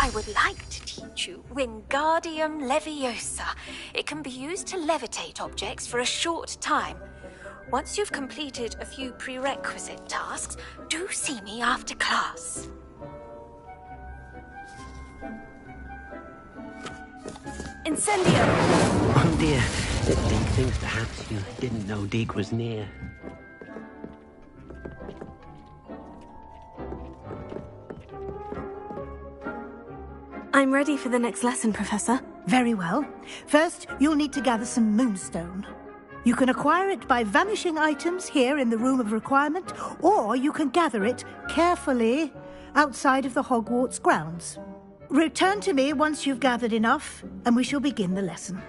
I would like to teach you Wingardium Leviosa. It can be used to levitate objects for a short time. Once you've completed a few prerequisite tasks, do see me after class. Incendio! Oh dear, it thinks perhaps you didn't know Deke was near. I'm ready for the next lesson, Professor. Very well. First, you'll need to gather some moonstone. You can acquire it by vanishing items here in the Room of Requirement, or you can gather it carefully outside of the Hogwarts grounds. Return to me once you've gathered enough, and we shall begin the lesson.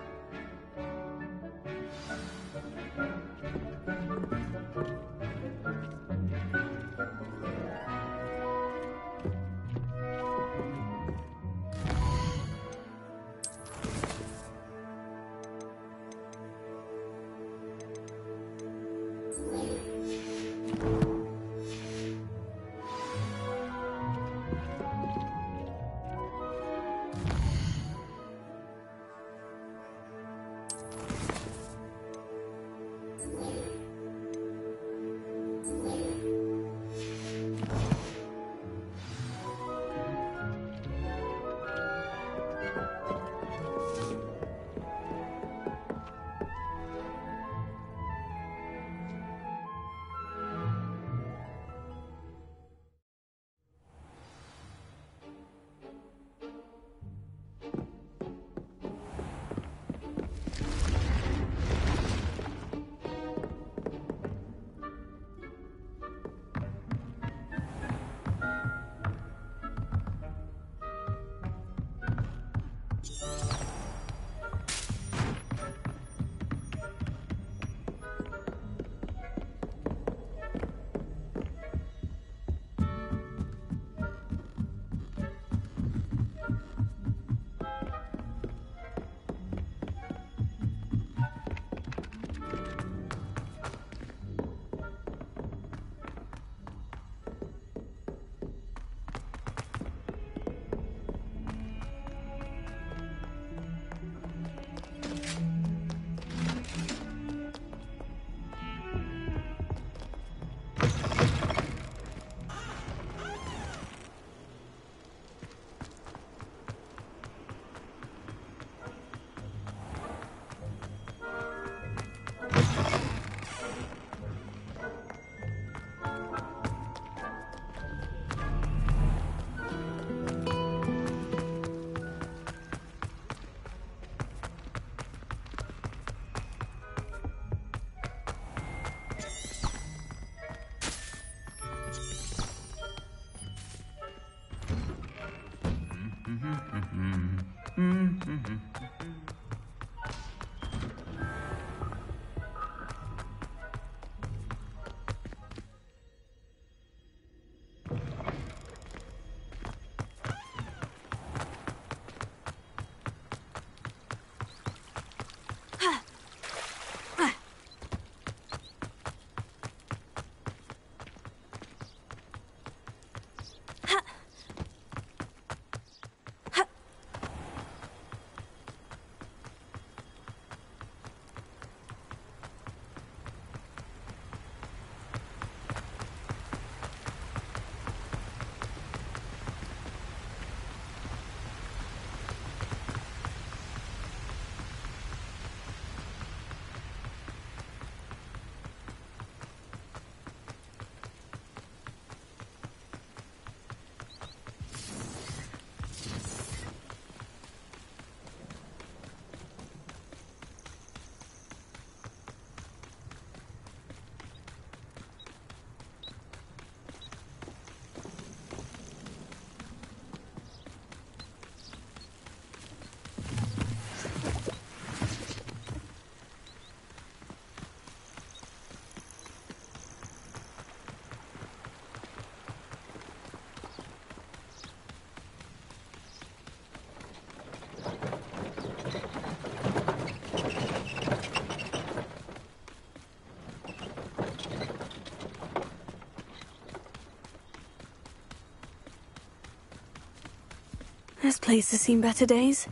This place has seen better days.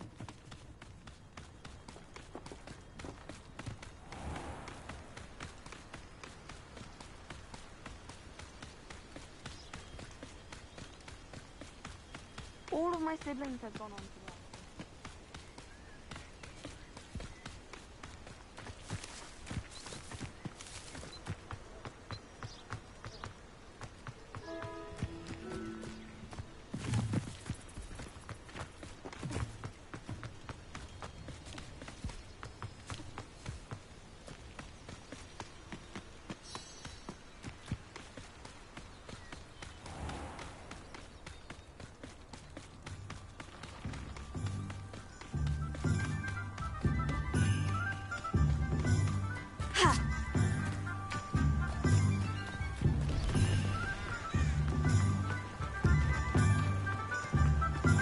All of my siblings have gone on to work.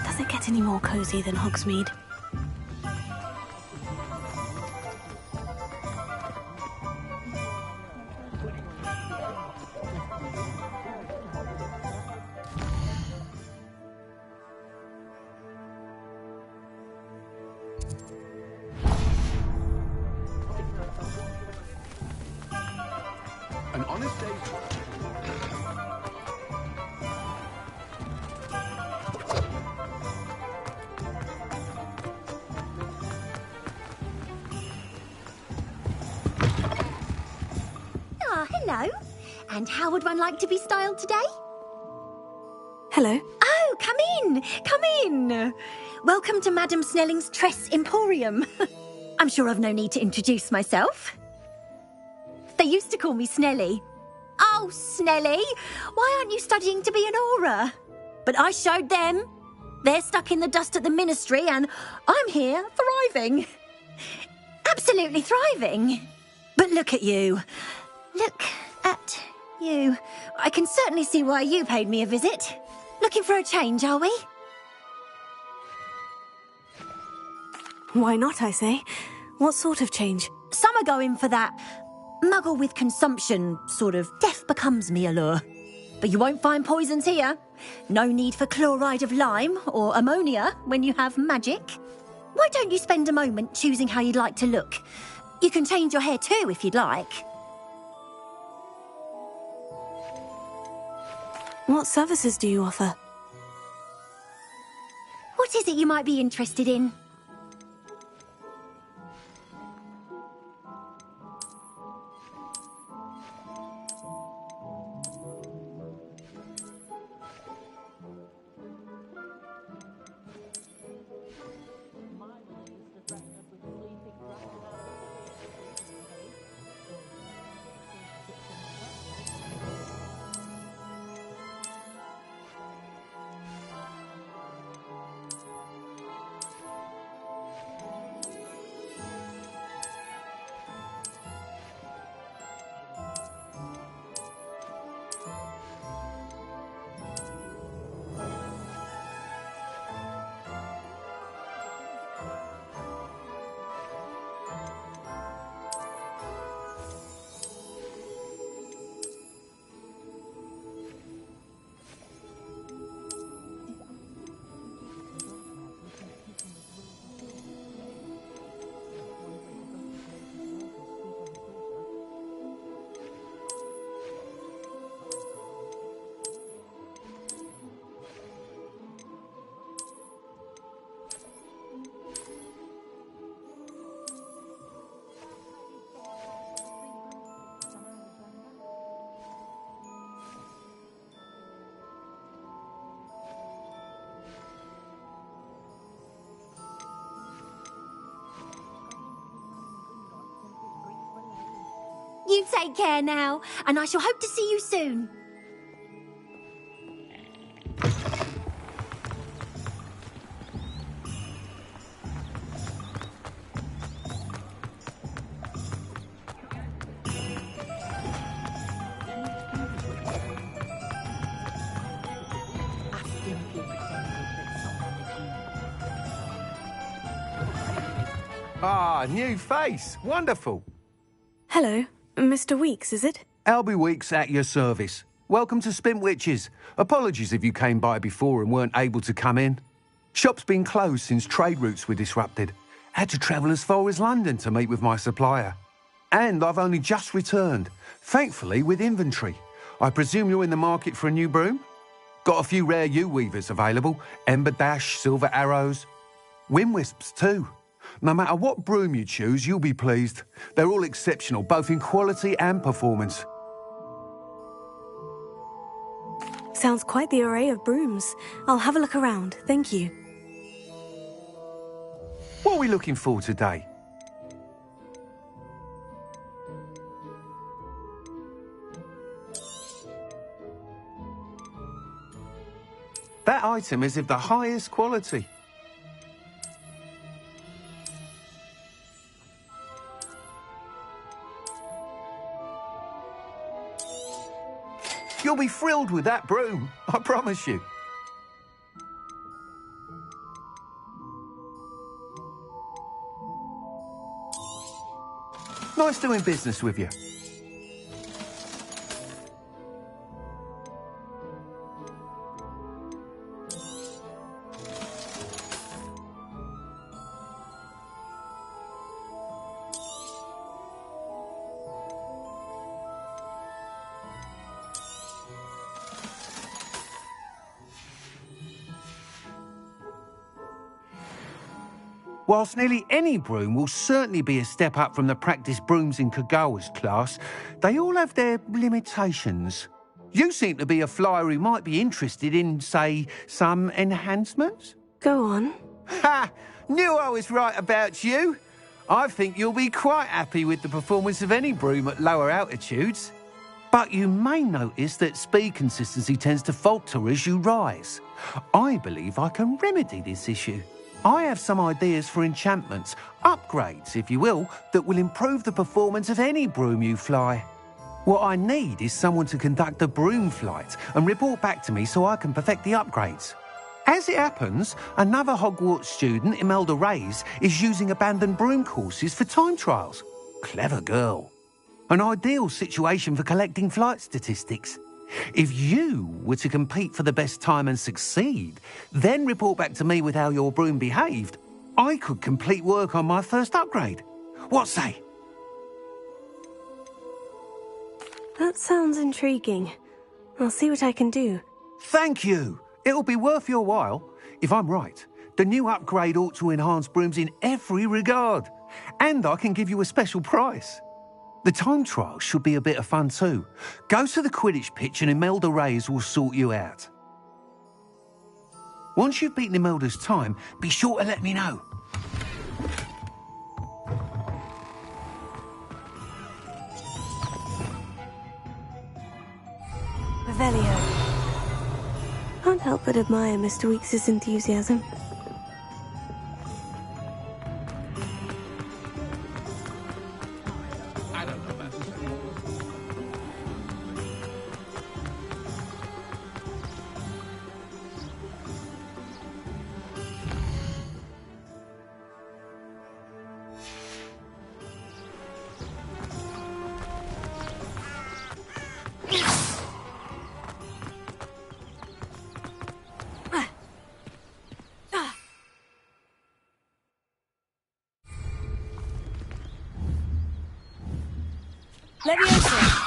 Does it get any more cozy than Hogsmeade? An honest day's Hello. And how would one like to be styled today? Hello. Oh, come in. Come in. Welcome to Madame Snelling's Tress Emporium. I'm sure I've no need to introduce myself. They used to call me Snelly. Oh, Snelly, why aren't you studying to be an aura? But I showed them. They're stuck in the dust at the ministry and I'm here thriving. Absolutely thriving. But look at you. Look at you. I can certainly see why you paid me a visit. Looking for a change, are we? Why not, I say? What sort of change? Some are going for that muggle with consumption, sort of death becomes me allure. But you won't find poisons here. No need for chloride of lime or ammonia when you have magic. Why don't you spend a moment choosing how you'd like to look? You can change your hair too if you'd like. What services do you offer? What is it you might be interested in? You take care now, and I shall hope to see you soon. Ah, new face. Wonderful. Hello. Mr. Weeks, is it? Albie Weeks at your service. Welcome to Spint Witches. Apologies if you came by before and weren't able to come in. Shop's been closed since trade routes were disrupted. Had to travel as far as London to meet with my supplier. And I've only just returned, thankfully with inventory. I presume you're in the market for a new broom? Got a few rare yew-weavers available. Ember Dash, Silver Arrows. Wind-wisps too. No matter what broom you choose, you'll be pleased. They're all exceptional, both in quality and performance. Sounds quite the array of brooms. I'll have a look around, thank you. What are we looking for today? That item is of the highest quality. You'll be thrilled with that broom, I promise you. Nice doing business with you. Whilst nearly any broom will certainly be a step up from the practice brooms in Kagawa's class, they all have their limitations. You seem to be a flyer who might be interested in, say, some enhancements? Go on. Ha! Knew I was right about you. I think you'll be quite happy with the performance of any broom at lower altitudes. But you may notice that speed consistency tends to falter as you rise. I believe I can remedy this issue. I have some ideas for enchantments, upgrades, if you will, that will improve the performance of any broom you fly. What I need is someone to conduct a broom flight and report back to me so I can perfect the upgrades. As it happens, another Hogwarts student, Imelda Reyes, is using abandoned broom courses for time trials. Clever girl. An ideal situation for collecting flight statistics. If you were to compete for the best time and succeed, then report back to me with how your broom behaved, I could complete work on my first upgrade. What say? That sounds intriguing. I'll see what I can do. Thank you. It'll be worth your while. If I'm right, the new upgrade ought to enhance brooms in every regard. And I can give you a special price. The time trial should be a bit of fun too. Go to the Quidditch pitch and Imelda Reyes will sort you out. Once you've beaten Imelda's time, be sure to let me know. Revelio. Can't help but admire Mr. Weekes' enthusiasm. Leviosa!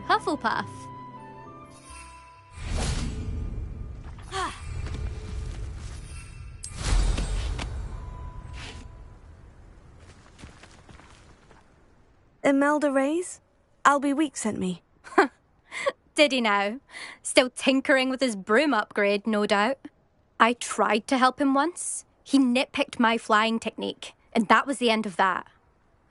Hufflepuff. Imelda Reyes? Albie Weeks sent me. Did he now? Still tinkering with his broom upgrade, no doubt. I tried to help him once. He nitpicked my flying technique, and that was the end of that.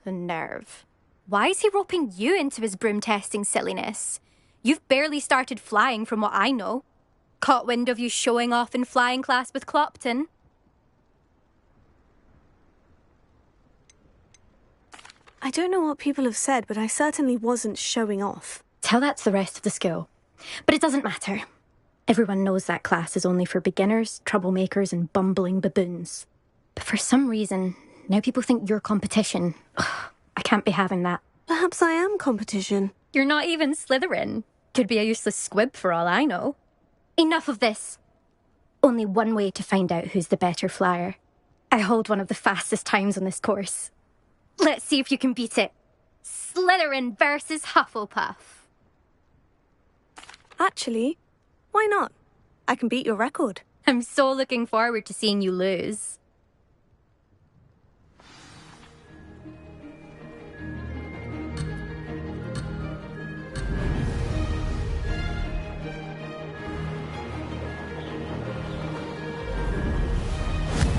The nerve. Why is he roping you into his broom testing silliness? You've barely started flying from what I know. Caught wind of you showing off in flying class with Clopton. I don't know what people have said, but I certainly wasn't showing off. Tell that to the rest of the school. But it doesn't matter. Everyone knows that class is only for beginners, troublemakers, and bumbling baboons. But for some reason, now people think you're competition. Ugh, I can't be having that. Perhaps I am competition. You're not even Slytherin. Could be a useless squib for all I know. Enough of this. Only one way to find out who's the better flyer. I hold one of the fastest times on this course. Let's see if you can beat it. Slytherin versus Hufflepuff. Actually, why not? I can beat your record. I'm so looking forward to seeing you lose.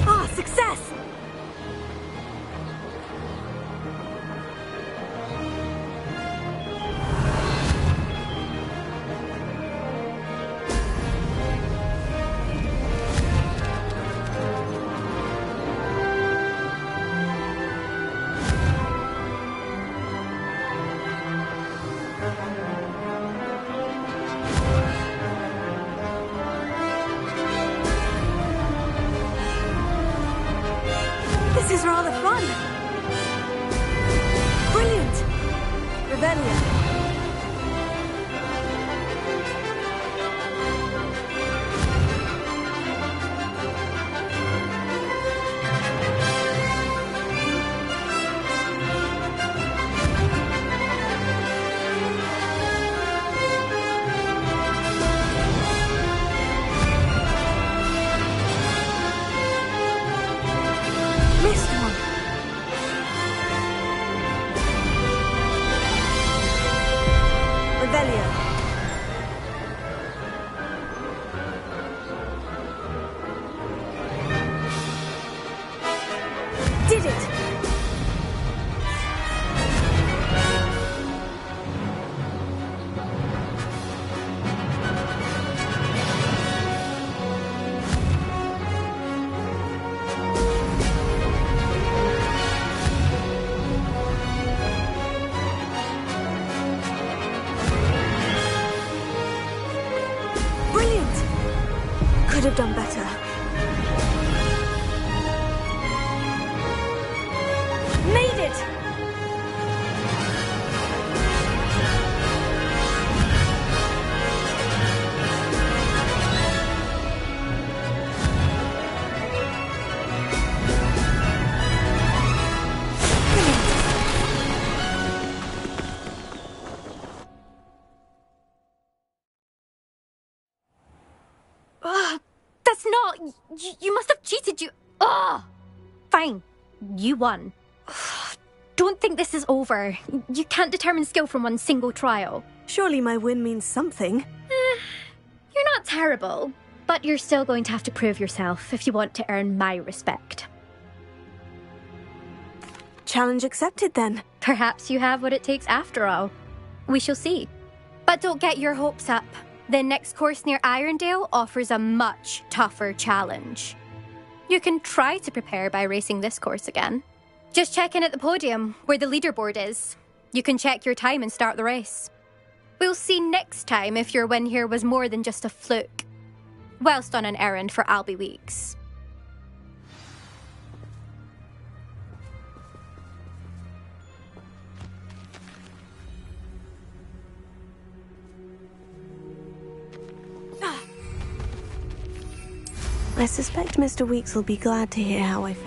Ah, success! This is rather fun. Brilliant. Revelia. Missed one. Revelio. Did it! Brilliant! Could have done better. Made it! That's not... You must have cheated, you... Ugh! Fine. You won. Don't think this is over. You can't determine skill from one single trial. Surely my win means something. You're not terrible, but you're still going to have to prove yourself if you want to earn my respect. Challenge accepted then. Perhaps you have what it takes after all. We shall see. But don't get your hopes up. The next course near Irondale offers a much tougher challenge. You can try to prepare by racing this course again. Just check in at the podium, where the leaderboard is. You can check your time and start the race. We'll see next time if your win here was more than just a fluke, whilst on an errand for Albie Weeks. I suspect Mr. Weeks will be glad to hear how I feel.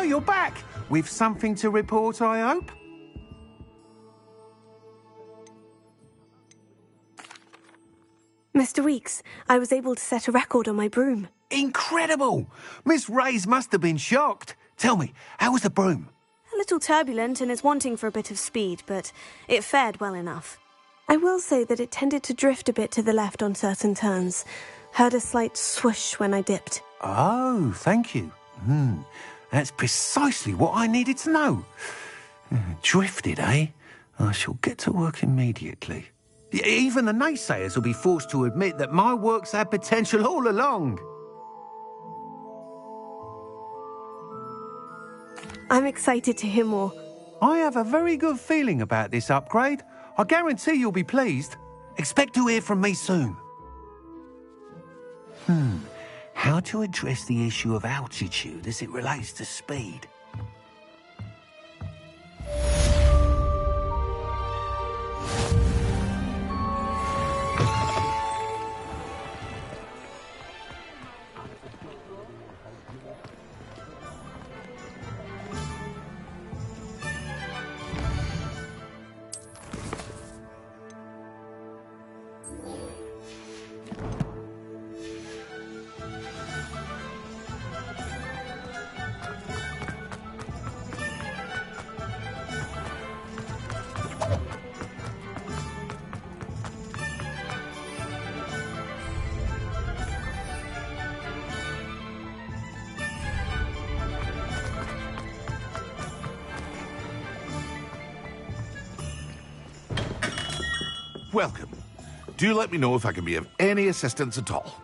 you're back. With something to report, I hope? Mr. Weeks, I was able to set a record on my broom. Incredible! Miss Reyes must have been shocked. Tell me, how was the broom? A little turbulent and is wanting for a bit of speed, but it fared well enough. I will say that it tended to drift a bit to the left on certain turns. Heard a slight swoosh when I dipped. Oh, thank you. That's precisely what I needed to know. Drifted, eh? I shall get to work immediately. Even the naysayers will be forced to admit that my work's had potential all along. I'm excited to hear more. I have a very good feeling about this upgrade. I guarantee you'll be pleased. Expect to hear from me soon. How to address the issue of altitude as it relates to speed? Welcome. Do let me know if I can be of any assistance at all.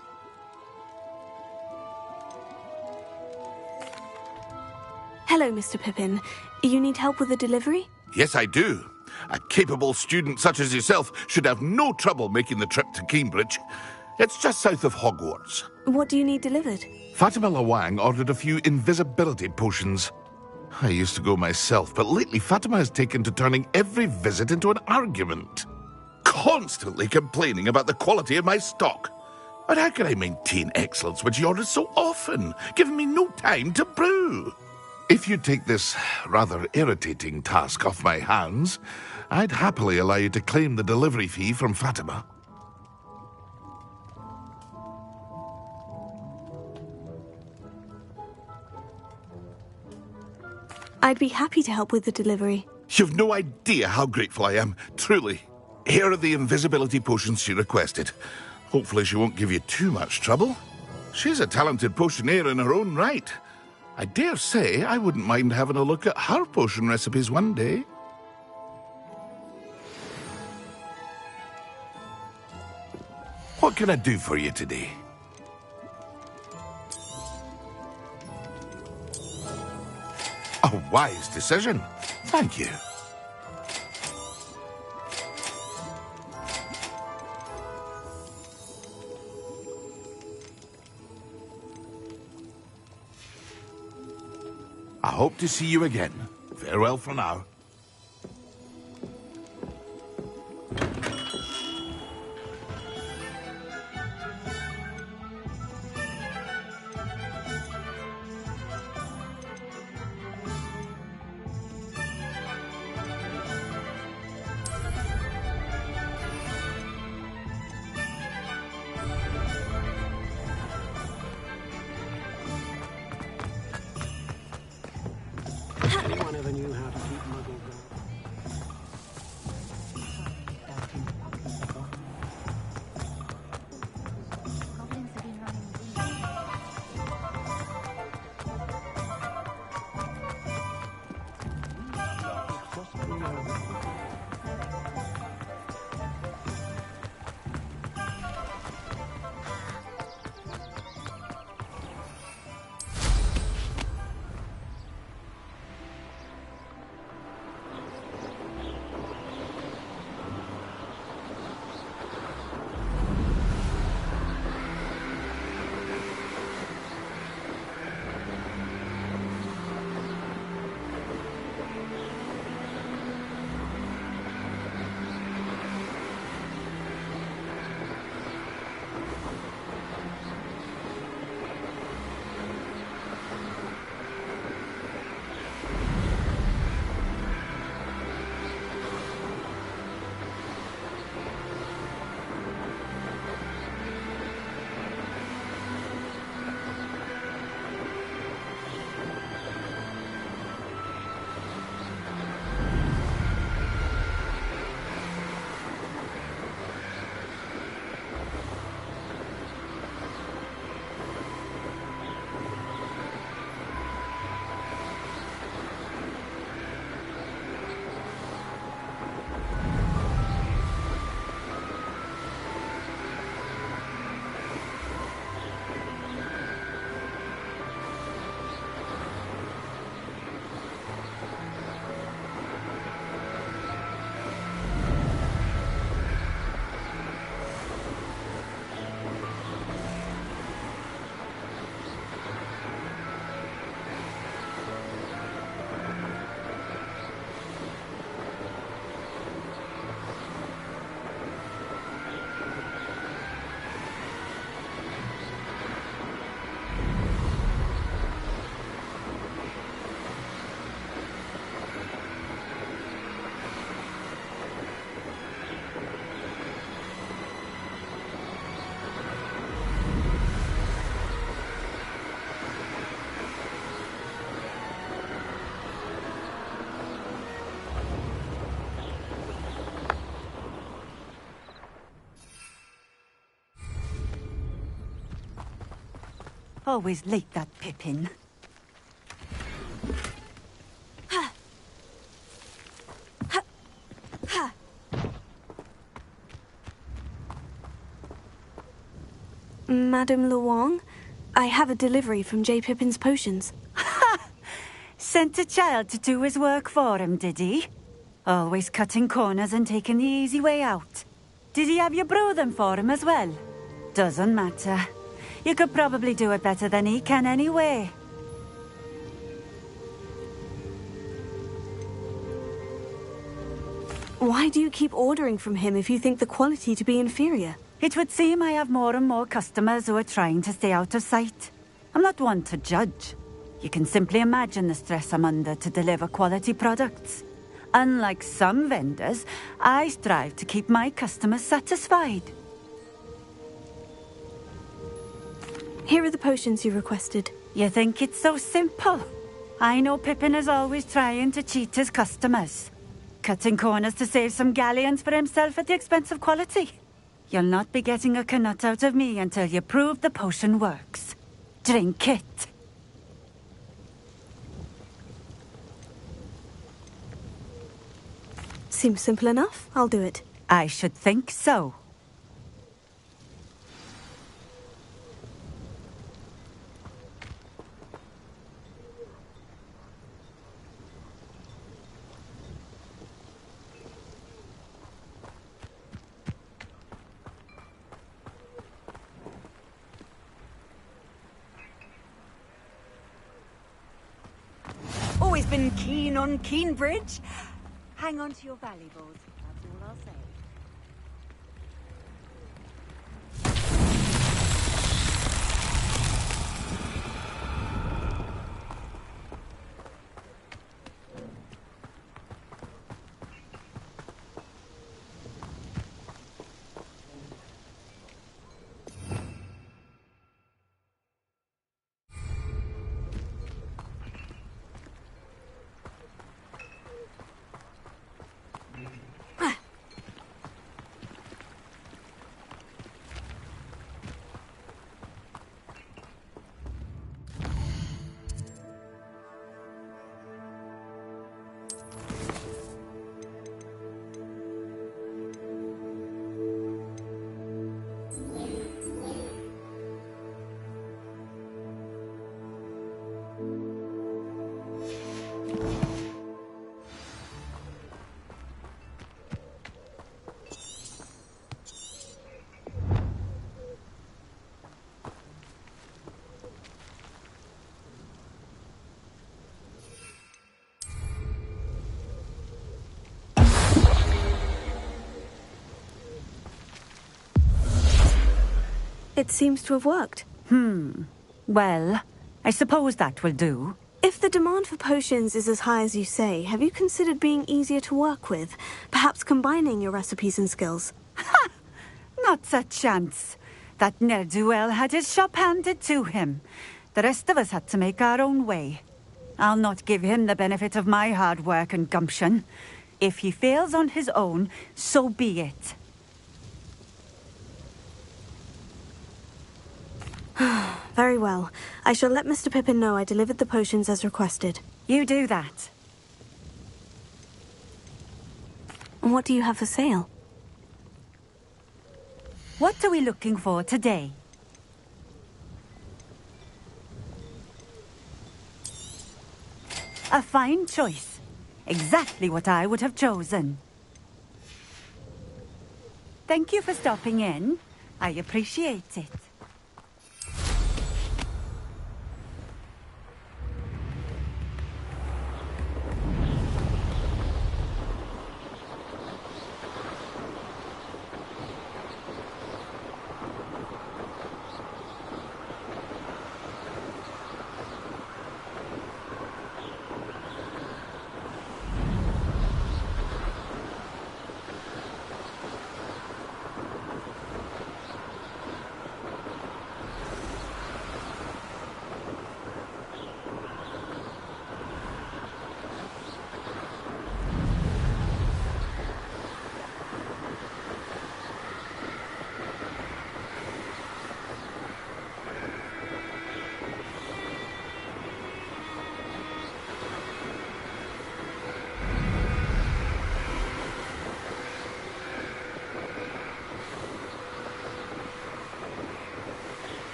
Hello, Mr. Pippin. You need help with a delivery? Yes, I do. A capable student such as yourself should have no trouble making the trip to Cambridge. It's just south of Hogwarts. What do you need delivered? Fatima Lawang ordered a few invisibility potions. I used to go myself, but lately Fatima has taken to turning every visit into an argument. Constantly complaining about the quality of my stock. But how can I maintain excellence when she orders so often, giving me no time to brew? If you take this rather irritating task off my hands, I'd happily allow you to claim the delivery fee from Fatima. I'd be happy to help with the delivery. You've no idea how grateful I am, truly. Here are the invisibility potions she requested. Hopefully she won't give you too much trouble. She's a talented potioneer in her own right. I dare say I wouldn't mind having a look at her potion recipes one day. What can I do for you today? A wise decision. Thank you. I hope to see you again. Farewell for now. Anyone ever knew how to keep Muggle going? Always like that Pippin. Madame Luong, I have a delivery from J. Pippin's potions. Sent a child to do his work for him, did he? Always cutting corners and taking the easy way out. Did he have you brew them for him as well? Doesn't matter. You could probably do it better than he can anyway. Why do you keep ordering from him if you think the quality to be inferior? It would seem I have more and more customers who are trying to stay out of sight. I'm not one to judge. You can simply imagine the stress I'm under to deliver quality products. Unlike some vendors, I strive to keep my customers satisfied. Here are the potions you requested. You think it's so simple? I know Pippin is always trying to cheat his customers. Cutting corners to save some galleons for himself at the expense of quality. You'll not be getting a canut out of me until you prove the potion works. Drink it. Seems simple enough. I'll do it. I should think so. Always been keen on Keenbridge. Hang on to your valuables, that's all I'll say. It seems to have worked. Well, I suppose that will do. If the demand for potions is as high as you say, have you considered being easier to work with? Perhaps combining your recipes and skills? Ha! Not a chance. That ne'er-do-well had his shop handed to him. The rest of us had to make our own way. I'll not give him the benefit of my hard work and gumption. If he fails on his own, so be it. Very well. I shall let Mr. Pippin know I delivered the potions as requested. You do that. And what do you have for sale? What are we looking for today? A fine choice. Exactly what I would have chosen. Thank you for stopping in. I appreciate it.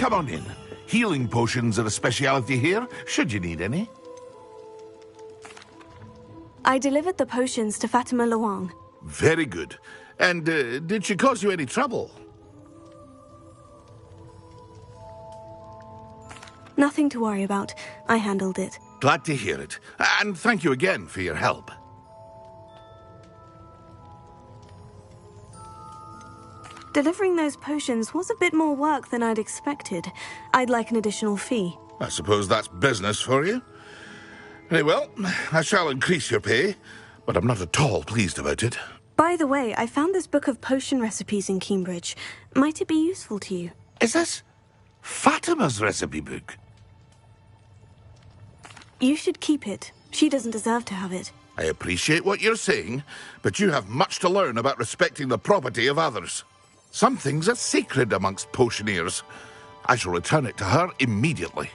Come on in. Healing potions are a speciality here, should you need any. I delivered the potions to Fatima Luang. Very good. And did she cause you any trouble? Nothing to worry about. I handled it. Glad to hear it. And thank you again for your help. Delivering those potions was a bit more work than I'd expected. I'd like an additional fee. I suppose that's business for you. Very well, I shall increase your pay, but I'm not at all pleased about it. By the way, I found this book of potion recipes in Cambridge. Might it be useful to you? Is this Fatima's recipe book? You should keep it. She doesn't deserve to have it. I appreciate what you're saying, but you have much to learn about respecting the property of others. Some things are sacred amongst potioneers. I shall return it to her immediately.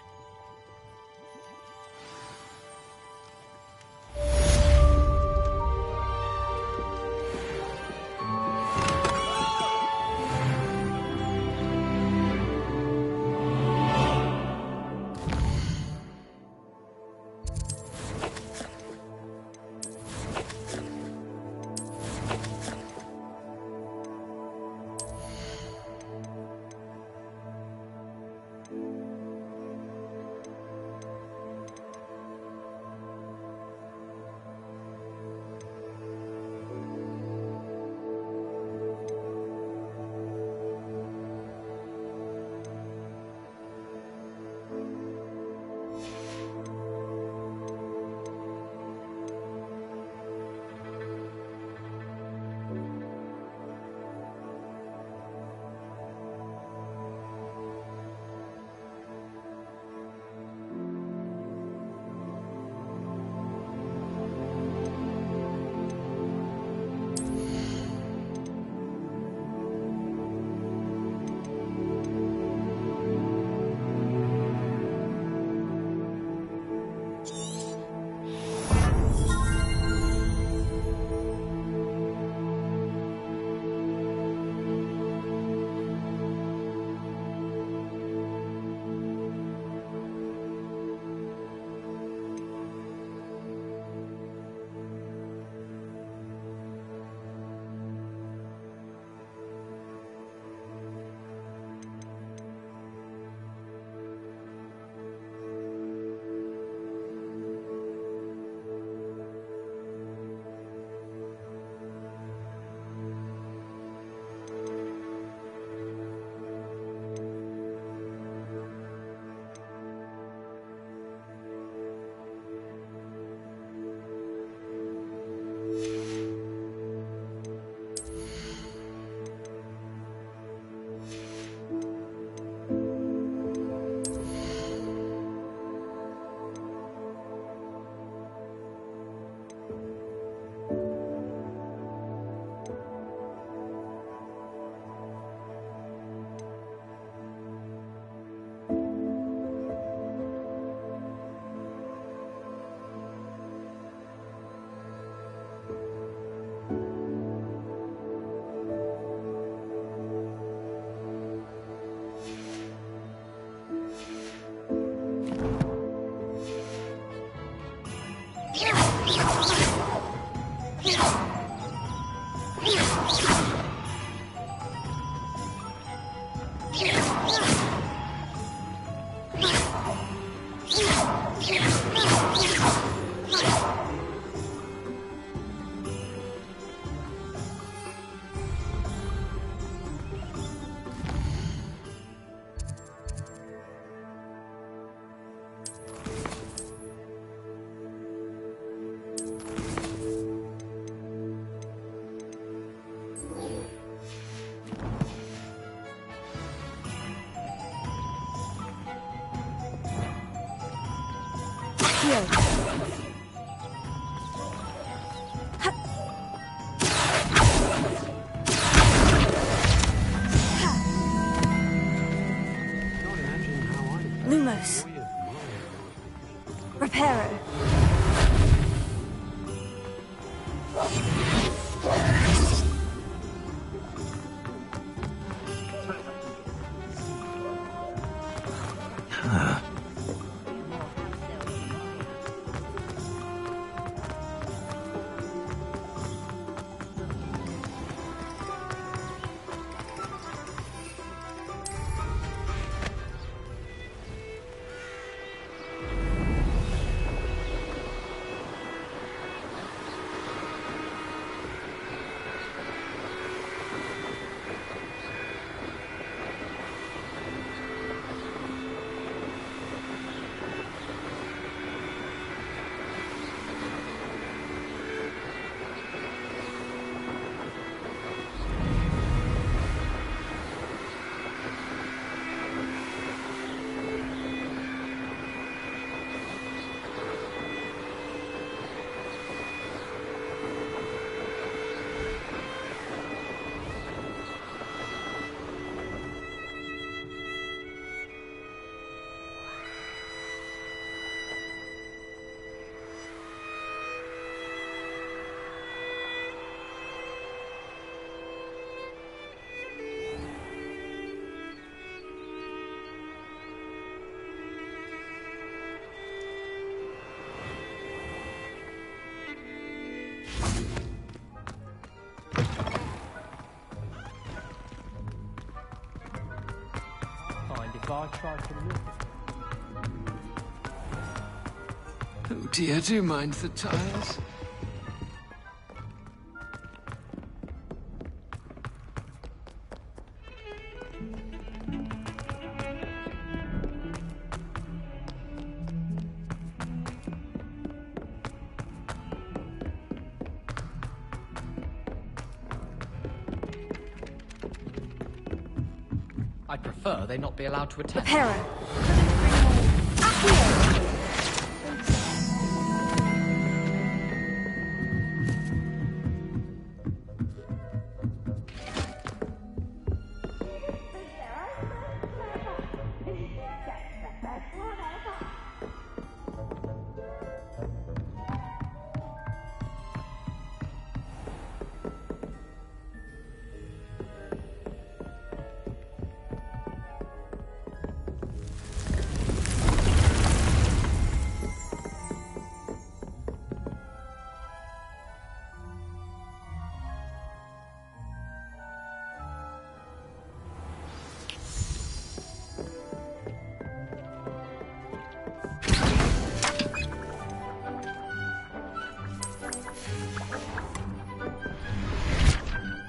Lumos. Reparo. her. Oh dear, do you mind the tiles? I'd prefer they not be allowed to attend. Reparo.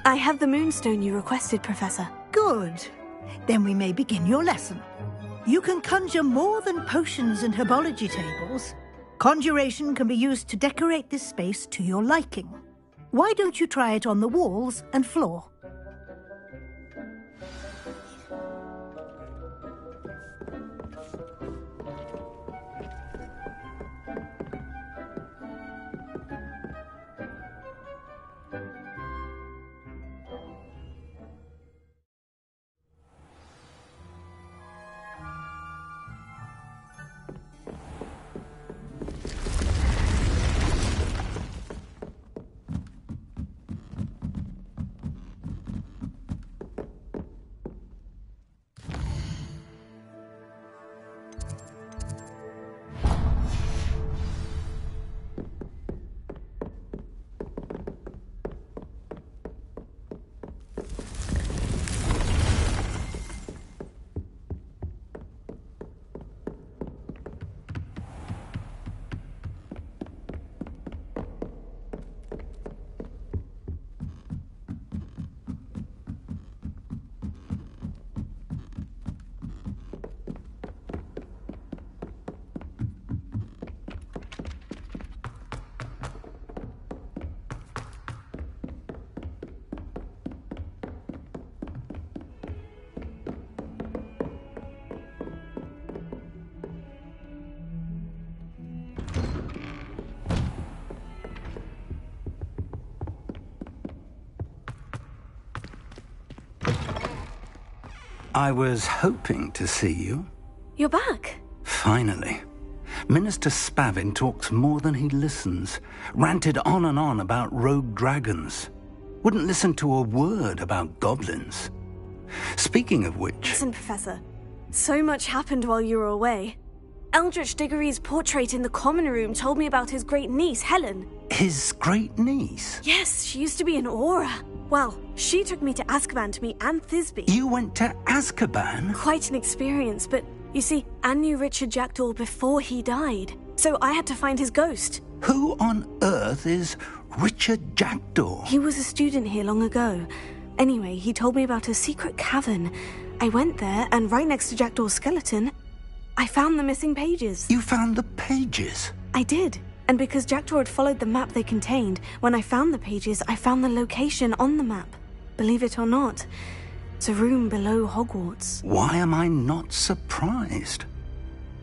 I have the moonstone you requested, Professor. Good. Then we may begin your lesson. You can conjure more than potions and herbology tables. Conjuration can be used to decorate this space to your liking. Why don't you try it on the walls and floor? I was hoping to see you. You're back. Finally. Minister Spavin talks more than he listens. Ranted on and on about rogue dragons. Wouldn't listen to a word about goblins. Speaking of which... Listen, Professor. So much happened while you were away. Eldritch Diggory's portrait in the common room told me about his great niece, Helen. His great niece? Yes, she used to be an Auror. Well, she took me to Azkaban to meet Anne Thisbe. You went to Azkaban? Quite an experience, but you see, Anne knew Richard Jackdaw before he died, so I had to find his ghost. Who on earth is Richard Jackdaw? He was a student here long ago. Anyway, he told me about a secret cavern. I went there, and right next to Jackdaw's skeleton, I found the missing pages. You found the pages? I did. And because Jackdaw had followed the map they contained, when I found the pages, I found the location on the map. Believe it or not, it's a room below Hogwarts. Why am I not surprised?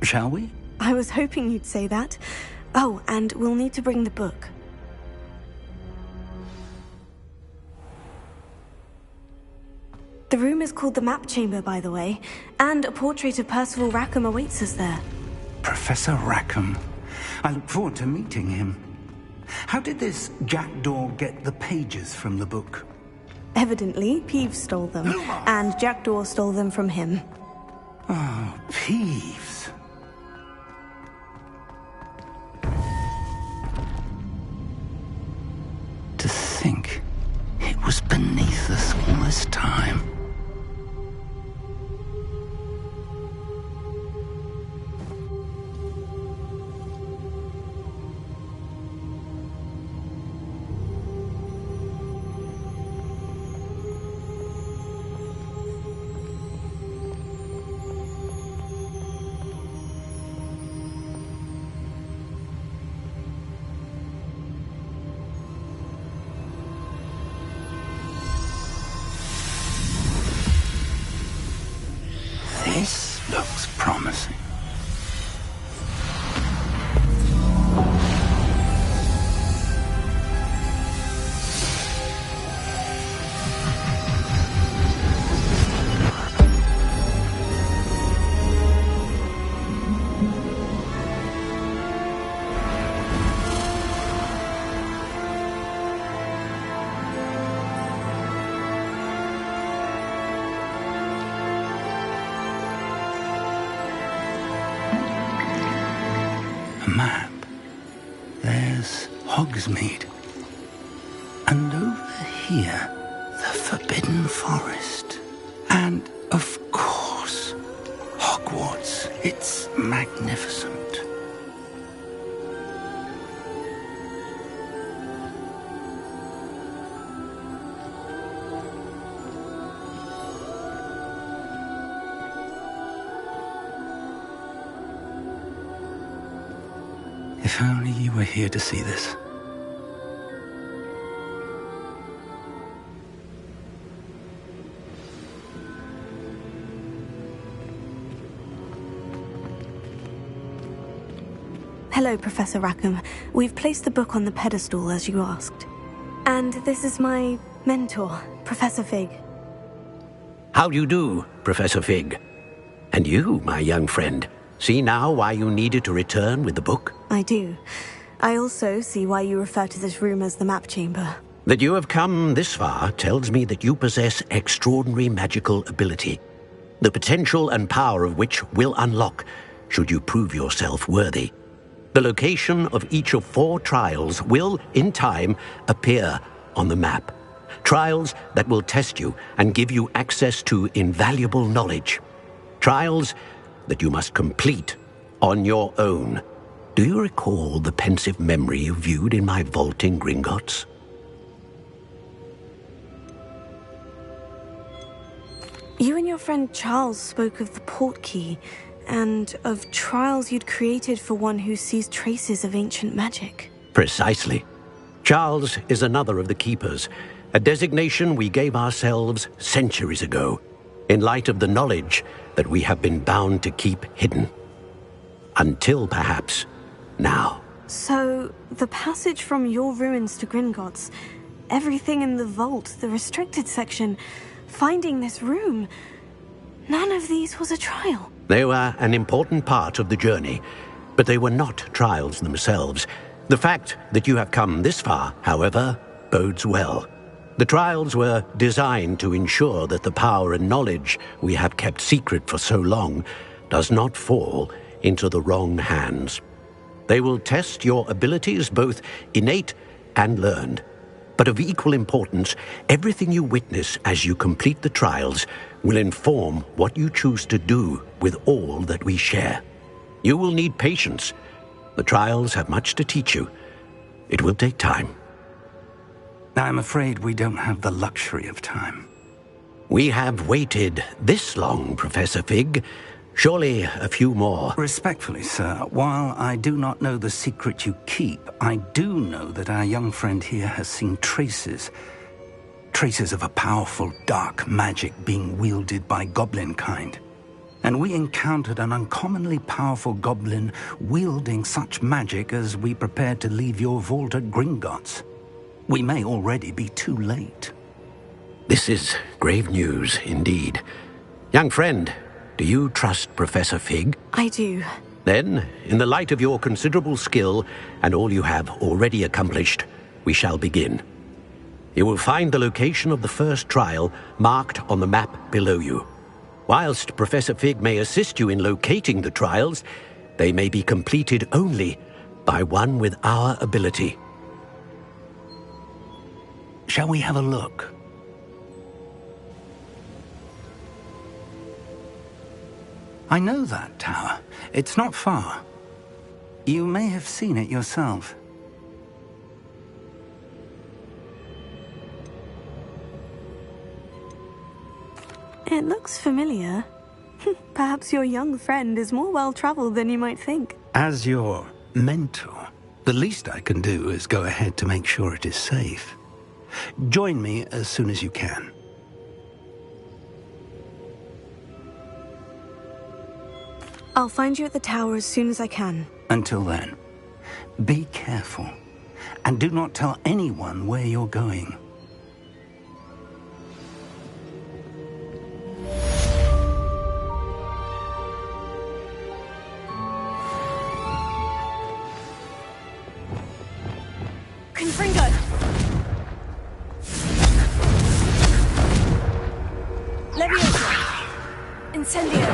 Shall we? I was hoping you'd say that. Oh, and we'll need to bring the book. The room is called the Map Chamber, by the way, and a portrait of Percival Rackham awaits us there. Professor Rackham. I look forward to meeting him. How did this Jackdaw get the pages from the book? Evidently, Peeves stole them, and Jackdaw stole them from him. Oh, Peeves. To think it was beneath us all this time. This looks promising. A map. There's Hogsmeade. And over here, the Forbidden Forest. And, of course, Hogwarts. It's magnificent. If only you were here to see this. Hello, Professor Rackham. We've placed the book on the pedestal, as you asked. And this is my mentor, Professor Fig. How do you do, Professor Fig? And you, my young friend, see now why you needed to return with the book? I do. I also see why you refer to this room as the Map Chamber. That you have come this far tells me that you possess extraordinary magical ability, the potential and power of which will unlock should you prove yourself worthy. The location of each of 4 trials will, in time, appear on the map. Trials that will test you and give you access to invaluable knowledge. Trials that you must complete on your own. Do you recall the pensive memory you viewed in my vault in Gringotts? You and your friend Charles spoke of the portkey, and of trials you'd created for one who sees traces of ancient magic. Precisely. Charles is another of the Keepers, a designation we gave ourselves centuries ago, in light of the knowledge that we have been bound to keep hidden. Until, perhaps, now. So, the passage from your ruins to Gringotts, everything in the vault, the restricted section, finding this room, none of these was a trial. They were an important part of the journey, but they were not trials themselves. The fact that you have come this far, however, bodes well. The trials were designed to ensure that the power and knowledge we have kept secret for so long does not fall into the wrong hands. They will test your abilities, both innate and learned. But of equal importance, everything you witness as you complete the trials will inform what you choose to do with all that we share. You will need patience. The trials have much to teach you. It will take time. I'm afraid we don't have the luxury of time. We have waited this long, Professor Fig. Surely a few more. Respectfully, sir, while I do not know the secret you keep, I do know that our young friend here has seen traces of a powerful dark magic being wielded by goblin kind. And we encountered an uncommonly powerful goblin wielding such magic as we prepared to leave your vault at Gringotts. We may already be too late. This is grave news indeed. Young friend, do you trust Professor Fig? I do. Then, in the light of your considerable skill and all you have already accomplished, we shall begin. You will find the location of the first trial marked on the map below you. Whilst Professor Fig may assist you in locating the trials, they may be completed only by one with our ability. Shall we have a look? I know that tower. It's not far. You may have seen it yourself. It looks familiar. Perhaps your young friend is more well-traveled than you might think. As your mentor, the least I can do is go ahead to make sure it is safe. Join me as soon as you can. I'll find you at the tower as soon as I can. Until then, be careful, and do not tell anyone where you're going. Confringo! Leviosa! Incendio!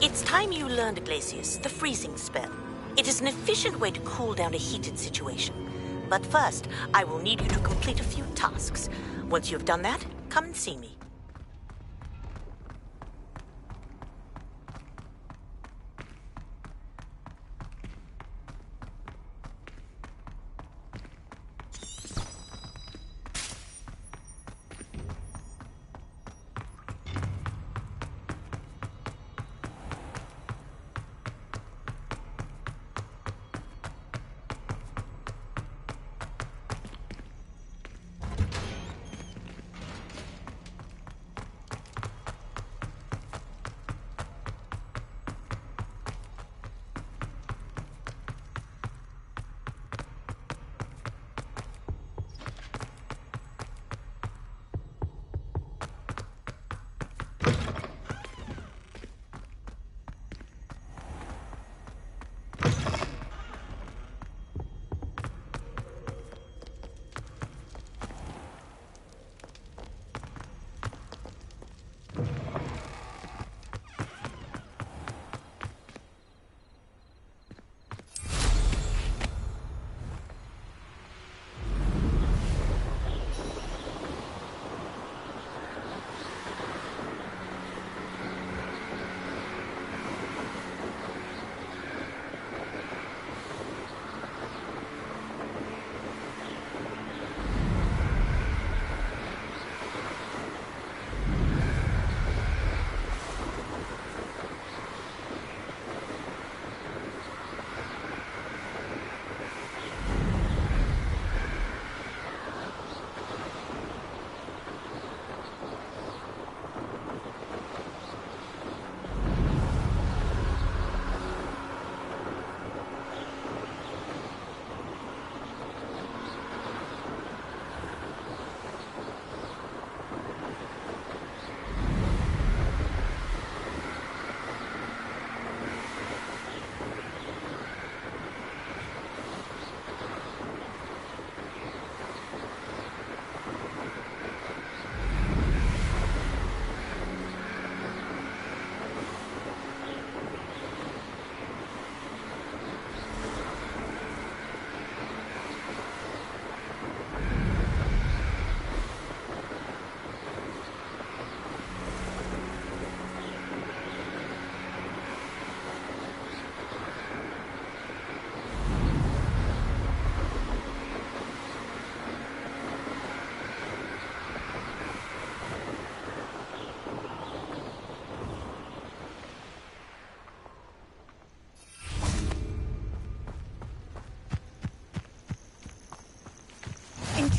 It's time you learned, Glacius, the freezing spell. It is an efficient way to cool down a heated situation. But first, I will need you to complete a few tasks. Once you have done that, come and see me.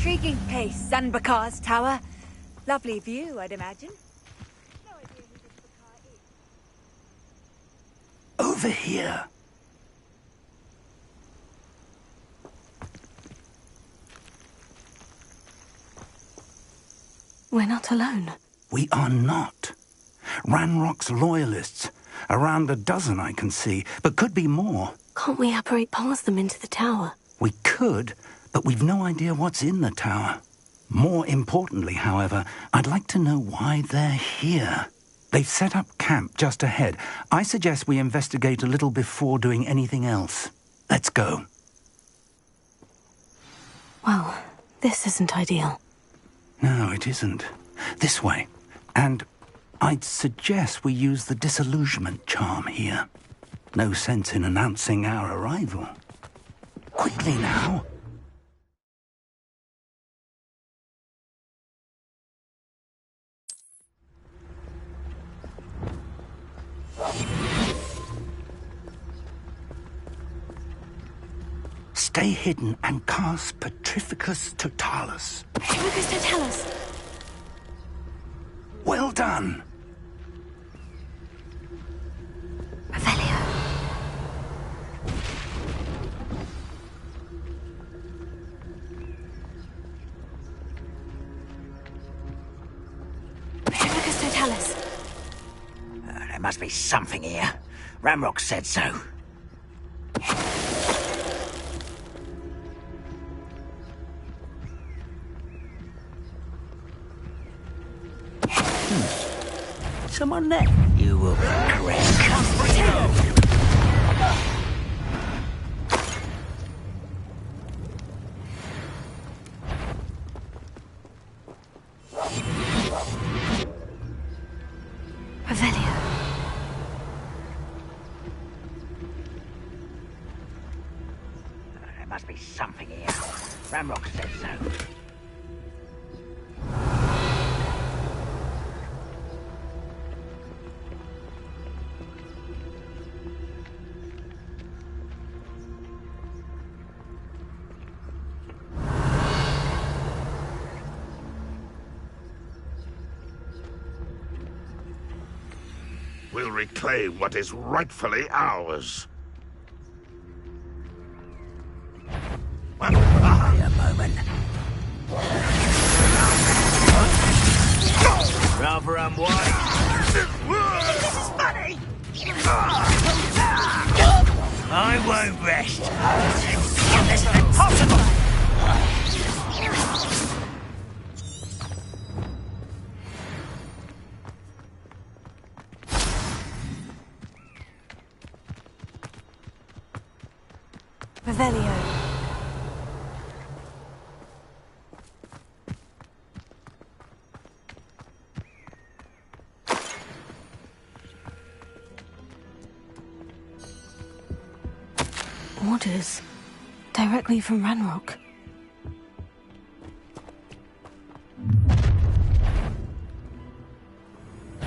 intriguing place, Zanbakar's tower. Lovely view, I'd imagine. Over here. We're not alone. We are not. Ranrock's loyalists. Around a dozen I can see, but could be more. Can't we apparate past them into the tower? We could, but we've no idea what's in the tower. More importantly, however, I'd like to know why they're here. They've set up camp just ahead. I suggest we investigate a little before doing anything else. Let's go. Well, this isn't ideal. No, it isn't. This way. And I'd suggest we use the disillusionment charm here. No sense in announcing our arrival. Quickly now. Stay hidden and cast Petrificus Totalis. Petrificus Totalis. Well done. Revelio. Petrificus Totalis. There must be something here. Ramrock said so. Someone there? You will be correct. Revelio. There must be something here. Ramrock said so. We'll reclaim what is rightfully ours. Wait a moment. Rather unwise. This is funny! I won't rest. This is impossible! Revelio. Orders. Directly from Ranrock.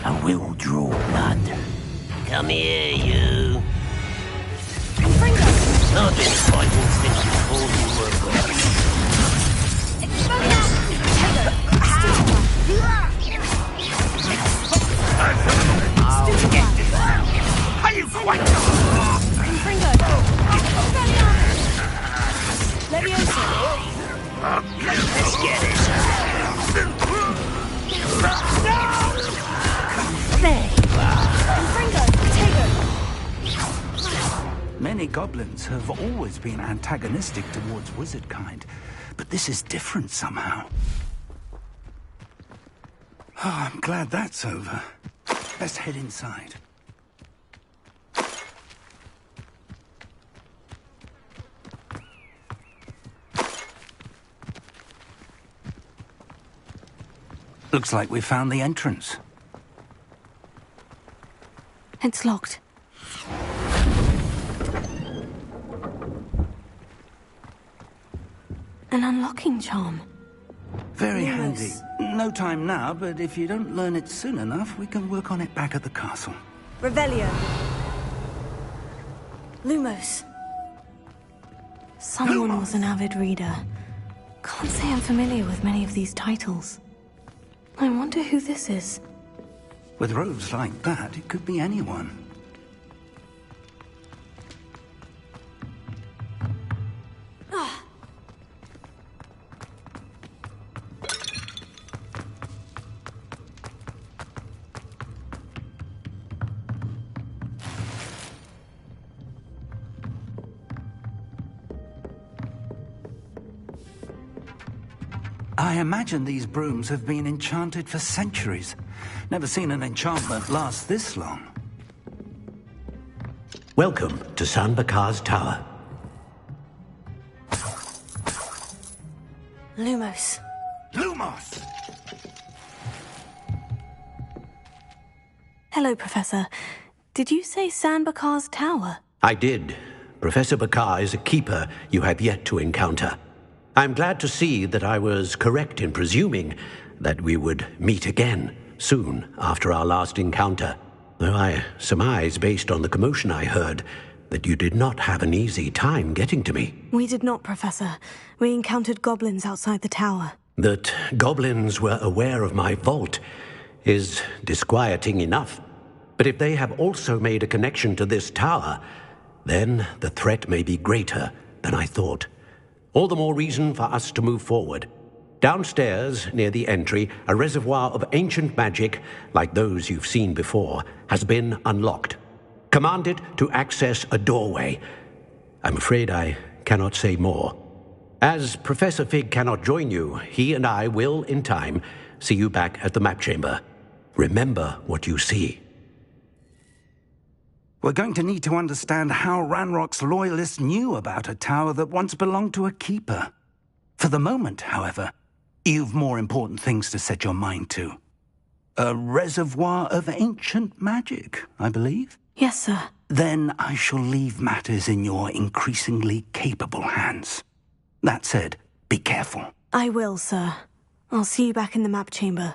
I will draw blood. Come here, you. I've been fighting since before you were born. I'll get this. Are you quite? Let's get it. There you are. Many goblins have always been antagonistic towards wizard kind, but this is different somehow. Oh, I'm glad that's over. Let's head inside. Looks like we found the entrance. It's locked. An unlocking charm. Very Yes. handy. No time now, but if you don't learn it soon enough, we can work on it back at the castle. Revelio. Lumos. Someone was an avid reader. Can't say I'm familiar with many of these titles. I wonder who this is. With robes like that, it could be anyone. I imagine these brooms have been enchanted for centuries. Never seen an enchantment last this long. Welcome to San Bakar's Tower. Lumos. Lumos! Hello, Professor. Did you say San Bakar's Tower? I did. Professor Bakar is a keeper you have yet to encounter. I'm glad to see that I was correct in presuming that we would meet again soon after our last encounter, though I surmise, based on the commotion I heard, that you did not have an easy time getting to me. We did not, Professor. We encountered goblins outside the tower. That goblins were aware of my vault is disquieting enough. But if they have also made a connection to this tower, then the threat may be greater than I thought. All the more reason for us to move forward. Downstairs, near the entry, a reservoir of ancient magic, like those you've seen before, has been unlocked. Command it to access a doorway. I'm afraid I cannot say more. As Professor Fig cannot join you, he and I will, in time, see you back at the map chamber. Remember what you see. We're going to need to understand how Ranrock's loyalists knew about a tower that once belonged to a keeper. For the moment, however, you've more important things to set your mind to. A reservoir of ancient magic, I believe? Yes, sir. Then I shall leave matters in your increasingly capable hands. That said, be careful. I will, sir. I'll see you back in the map chamber.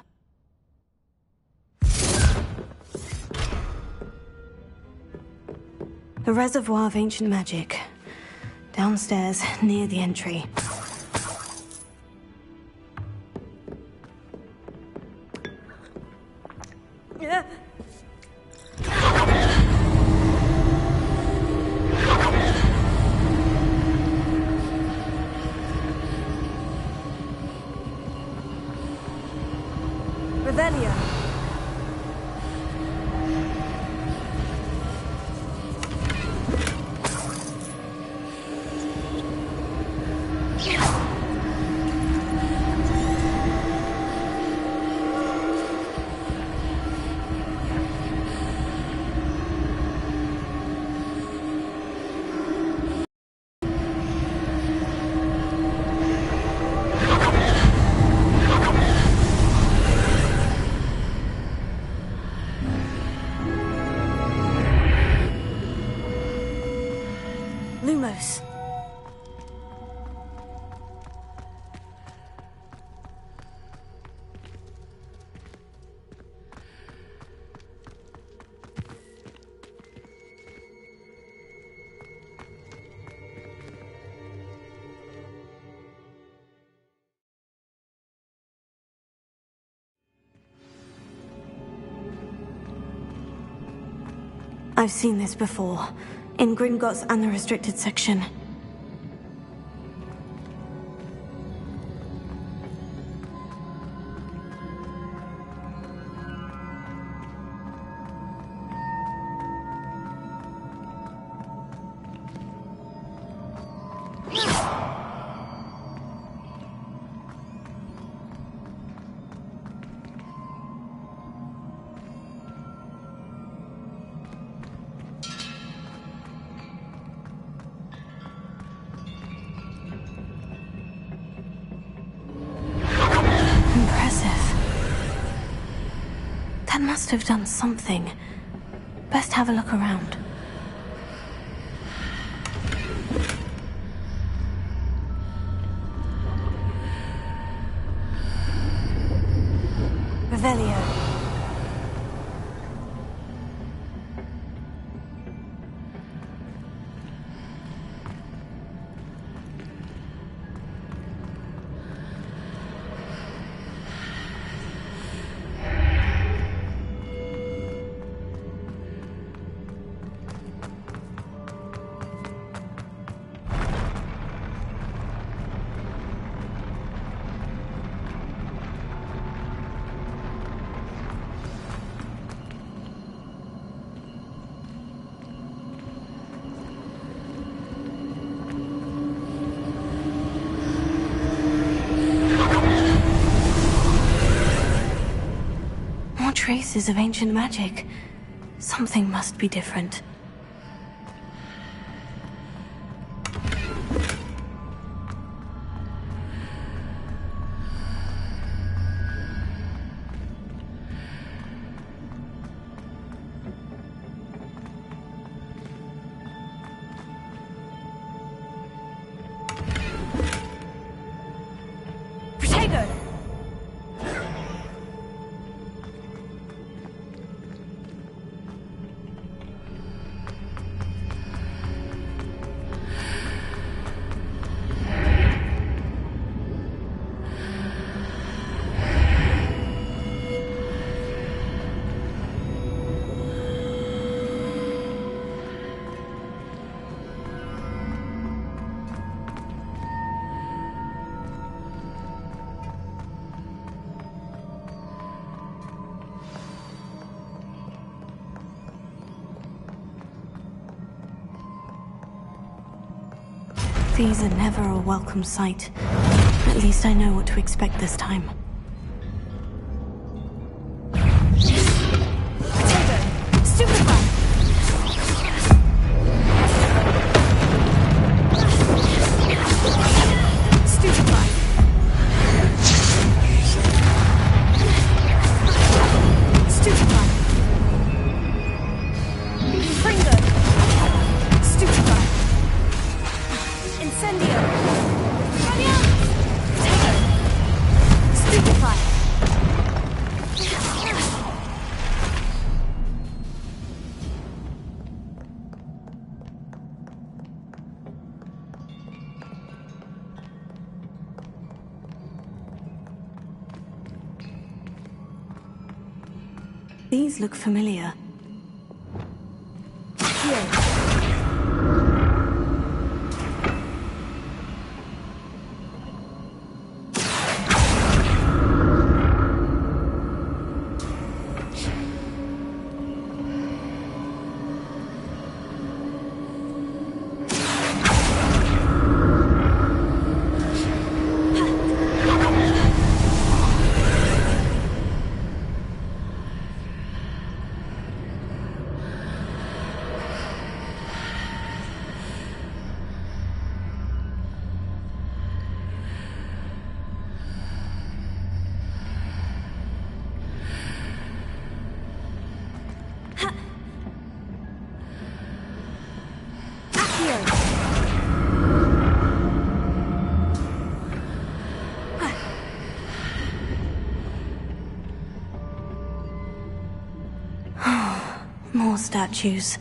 A reservoir of ancient magic. Downstairs, near the entry. Revelio. Lumos. I've seen this before, in Gringotts and the restricted section. Must have done something. Best have a look around. Revelio. More traces of ancient magic. Something must be different. These are never a welcome sight. At least I know what to expect this time. These look familiar. More statues.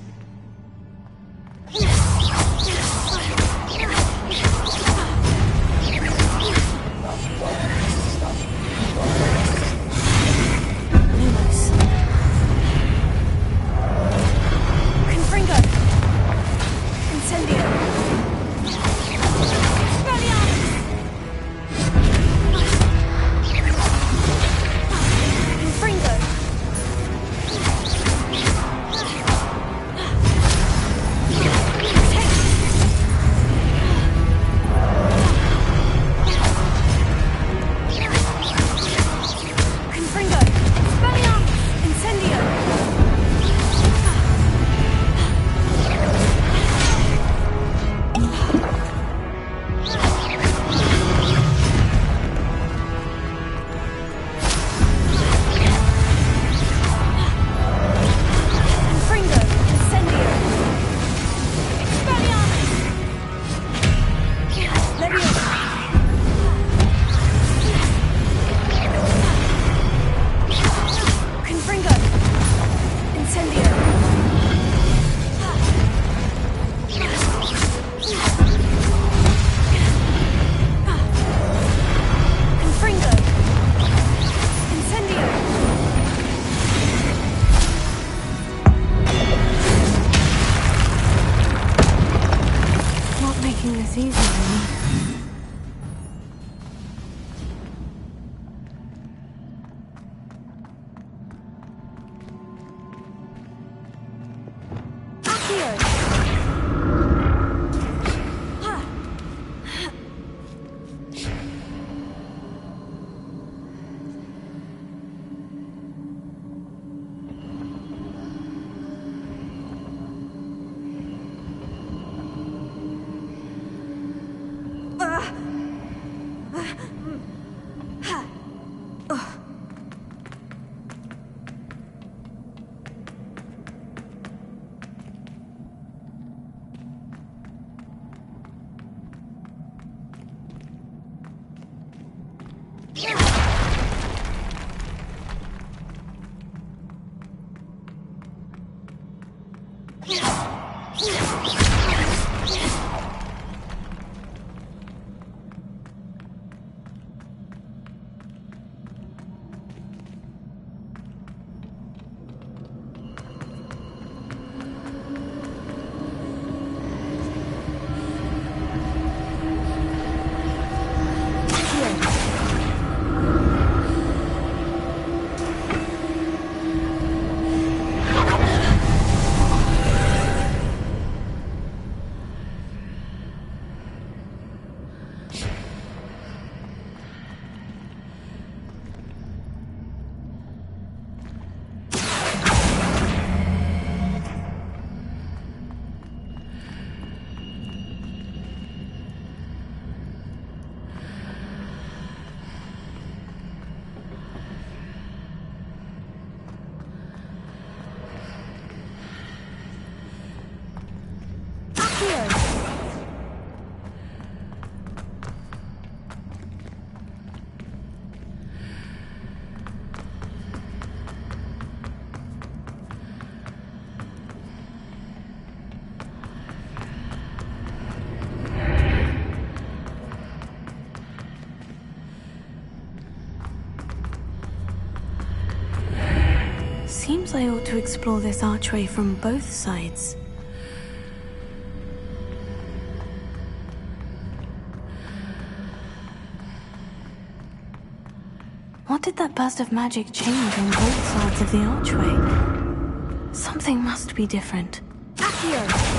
Seems I ought to explore this archway from both sides. What did that burst of magic change on both sides of the archway? Something must be different. Accio!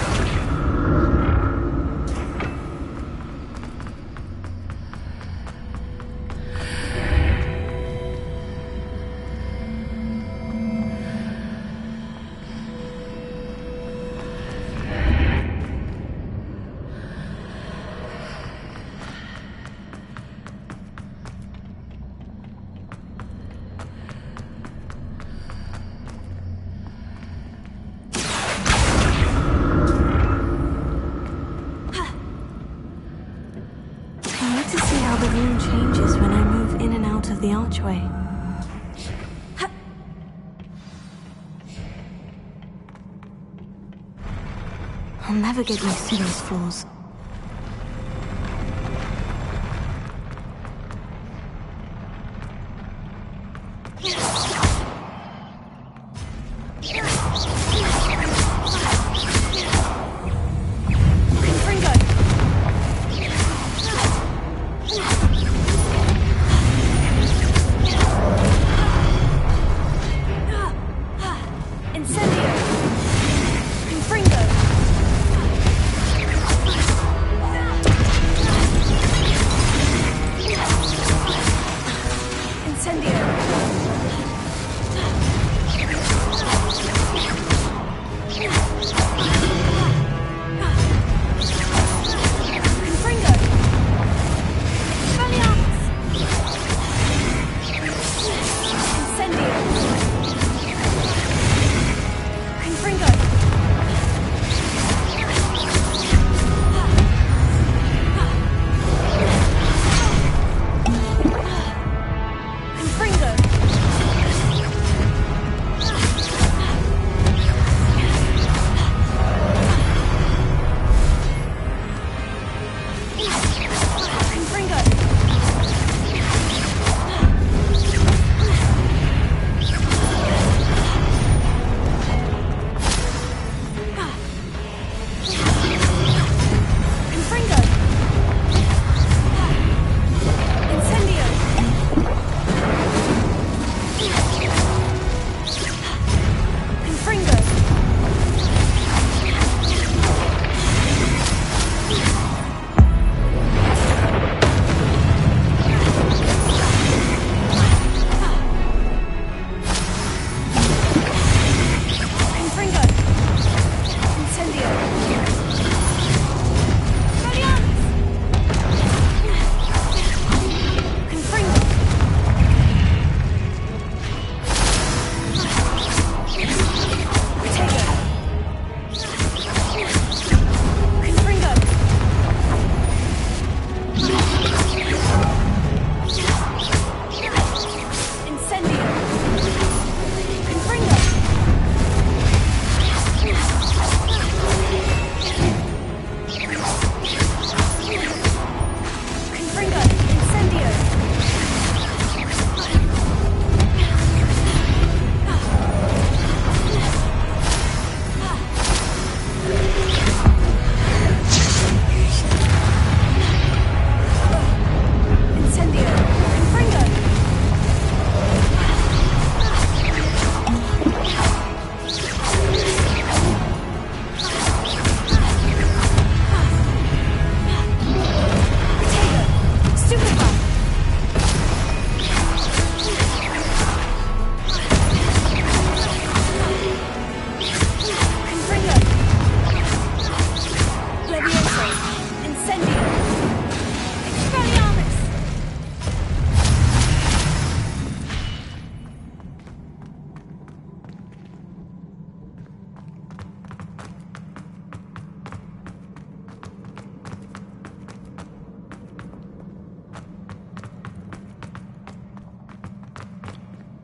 The archway. I'll never get used to these floors.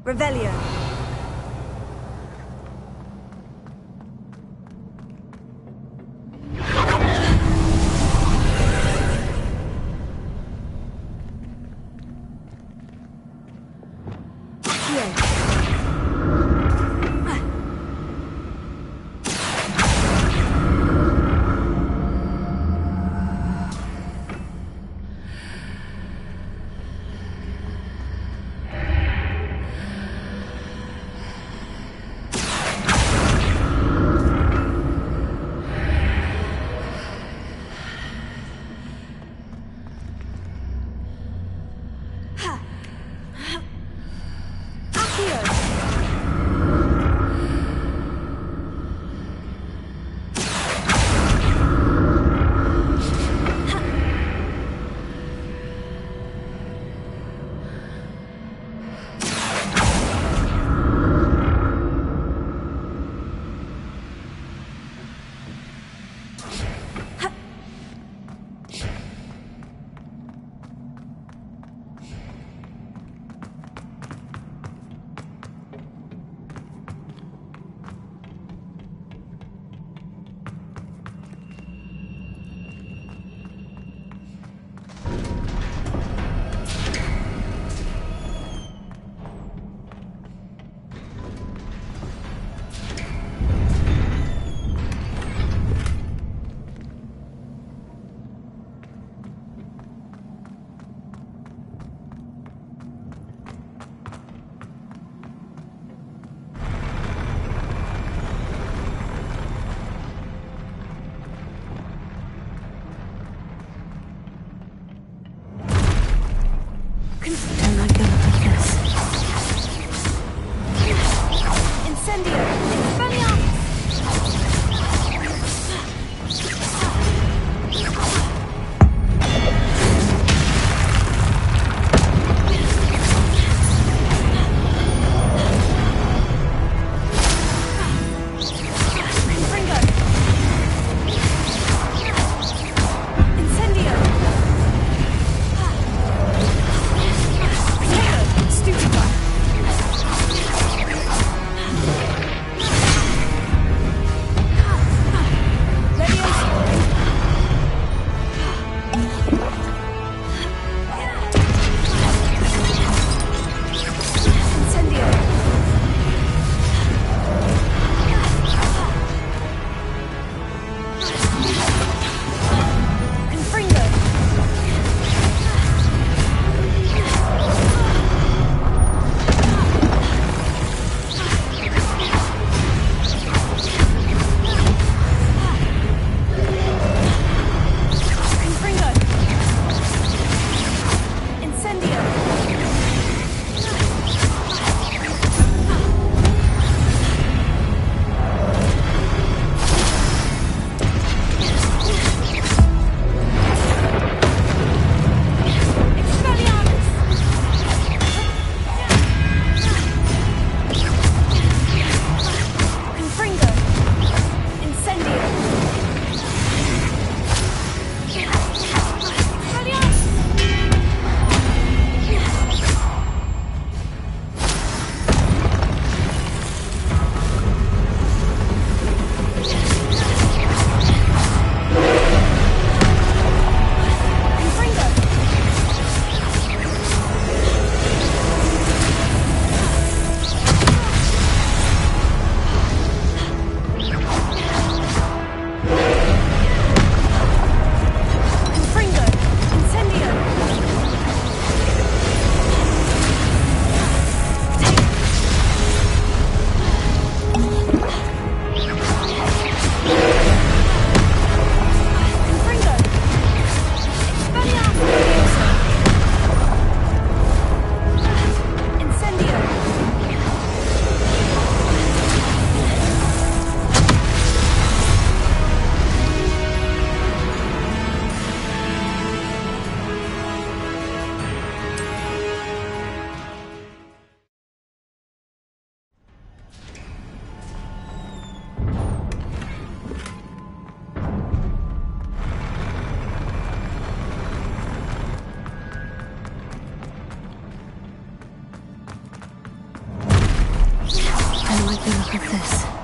Revelio. of this.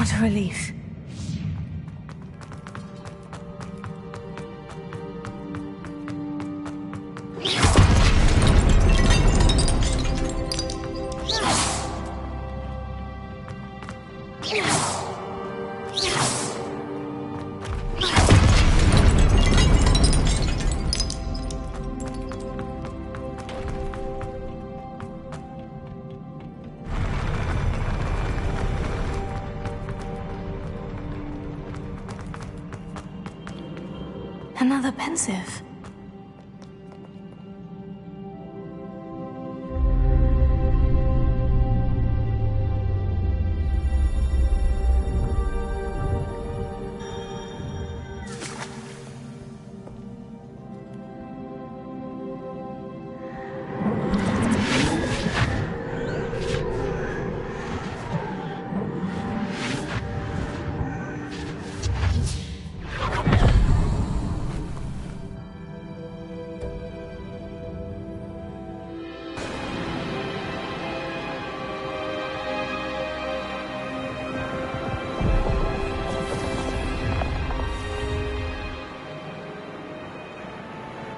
What a relief. Another pensive.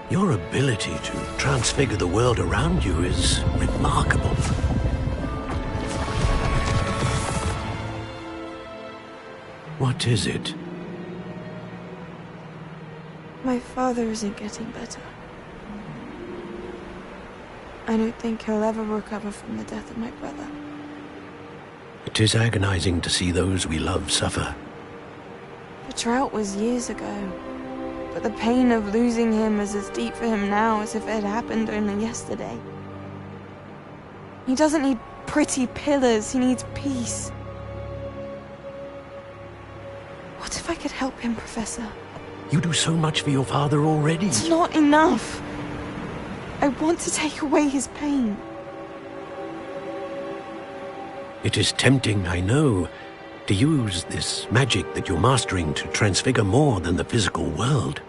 Your ability to transfigure the world around you is remarkable. What is it? My father isn't getting better. I don't think he'll ever recover from the death of my brother. It is agonizing to see those we love suffer. The drought was years ago, but the pain of losing him is as deep for him now as if it had happened only yesterday. He doesn't need pretty pillars, he needs peace. What if I could help him, Professor? You do so much for your father already. It's not enough. I want to take away his pain. It is tempting, I know, to use this magic that you're mastering to transfigure more than the physical world.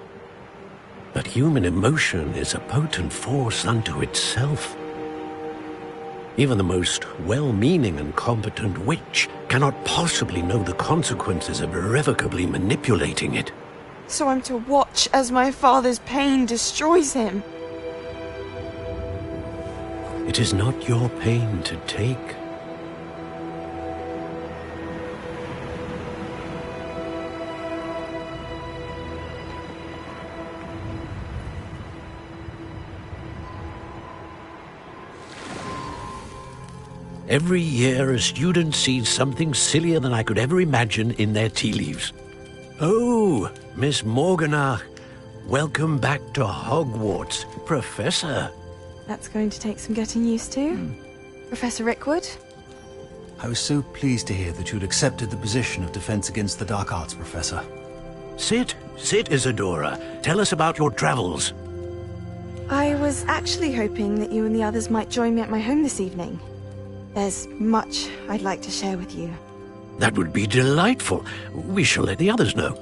But human emotion is a potent force unto itself. Even the most well-meaning and competent witch cannot possibly know the consequences of irrevocably manipulating it. So I'm to watch as my father's pain destroys him. It is not your pain to take. Every year, a student sees something sillier than I could ever imagine in their tea leaves. Oh, Miss Morganach, welcome back to Hogwarts, Professor. That's going to take some getting used to. Professor Rickwood? I was so pleased to hear that you'd accepted the position of Defense Against the Dark Arts, Professor. Sit, Isadora. Tell us about your travels. I was actually hoping that you and the others might join me at my home this evening. There's much I'd like to share with you. That would be delightful. We shall let the others know.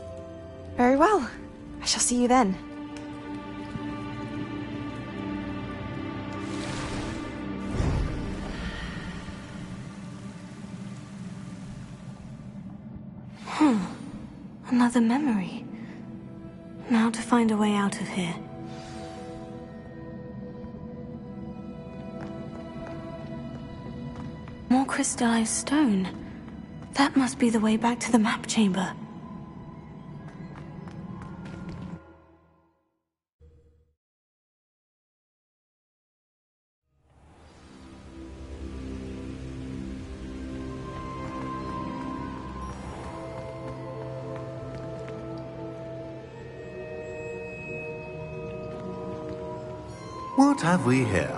Very well. I shall see you then. Another memory. Now to find a way out of here. More crystallized stone. That must be the way back to the map chamber. What have we here?